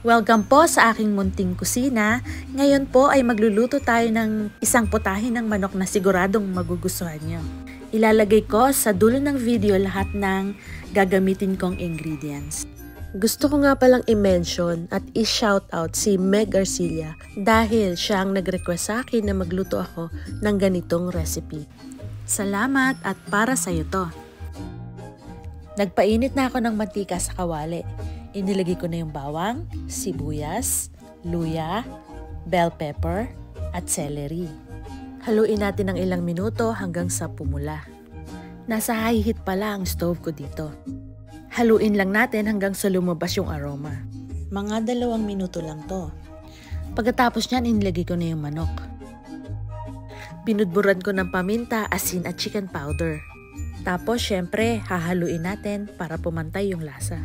Welcome po sa aking munting kusina. Ngayon po ay magluluto tayo ng isang putahe ng manok na siguradong magugustuhan nyo. Ilalagay ko sa dulo ng video lahat ng gagamitin kong ingredients. Gusto ko nga palang i-mention at i-shoutout si Meg Arcilla dahil siya ang nag-request sa akin na magluto ako ng ganitong recipe. Salamat at para sa'yo to. Nagpainit na ako ng mantika sa kawali. Inilagay ko na yung bawang, sibuyas, luya, bell pepper, at celery. Haluin natin ng ilang minuto hanggang sa pumula. Nasa high heat pala ang stove ko dito. Haluin lang natin hanggang sa lumabas yung aroma. Mga 2 minuto lang to. Pagkatapos niyan, inilagay ko na yung manok. Binudburan ko ng paminta, asin at chicken powder. Tapos syempre, hahaluin natin para pumantay yung lasa.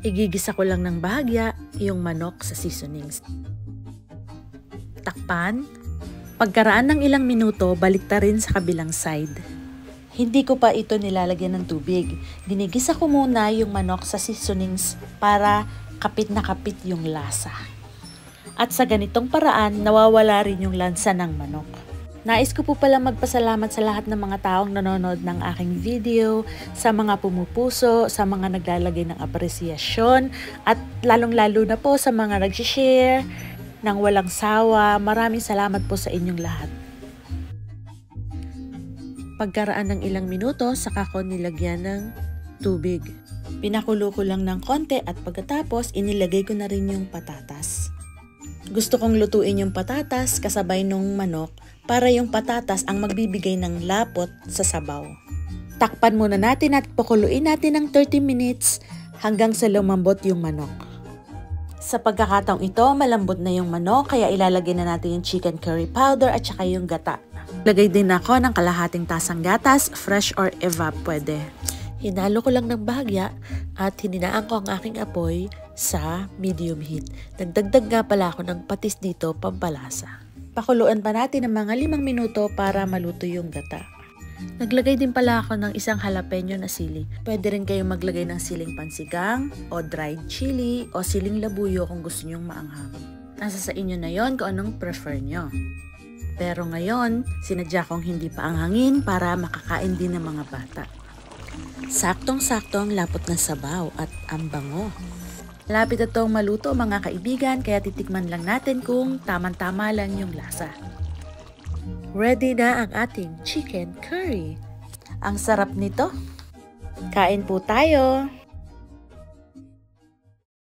Igigisa ko lang ng bahagya yung manok sa seasonings. Takpan. Pagkaraan ng ilang minuto, baliktarin sa kabilang side. Hindi ko pa ito nilalagyan ng tubig. Ginigisa ko muna yung manok sa seasonings para kapit na kapit yung lasa. At sa ganitong paraan, nawawala rin yung lansa ng manok. Nais ko po pala magpasalamat sa lahat ng mga taong nanonood ng aking video, sa mga pumupuso, sa mga naglalagay ng apresyasyon, at lalong-lalo na po sa mga nag-share ng walang sawa. Maraming salamat po sa inyong lahat. Pagkaraan ng ilang minuto, saka ko nilagyan ng tubig. Pinakulo ko lang ng konti at pagkatapos inilagay ko na rin yung patatas. Gusto kong lutuin yung patatas kasabay nung manok para yung patatas ang magbibigay ng lapot sa sabaw. Takpan muna natin at pakuluin natin ng 30 minutes hanggang sa lumambot yung manok. Sa pagkakataong ito, malambot na yung manok kaya ilalagay na natin yung chicken curry powder at saka yung gata. Lagay din ako ng kalahating tasang gatas, fresh or evap pwede. Hinalo ko lang ng bahagya at hininaan ko ang aking apoy sa medium heat. Nagdagdag nga pala ako ng patis dito pampalasa. Pakuluan pa natin ng mga 5 minuto para maluto yung gata. Naglagay din pala ako ng isang jalapeno na sili. Pwede rin kayong maglagay ng siling pansigang o dried chili o siling labuyo kung gusto nyong maanghang. Nasa sa inyo na yon kung anong prefer nyo. Pero ngayon, sinadya kong hindi pa anghangin para makakain din ng mga bata. Saktong-saktong lapot ng sabaw at ang bango. Lapit na itong maluto mga kaibigan, kaya titikman lang natin kung tamang-tama lang yung lasa. Ready na ang ating chicken curry. Ang sarap nito. Kain po tayo!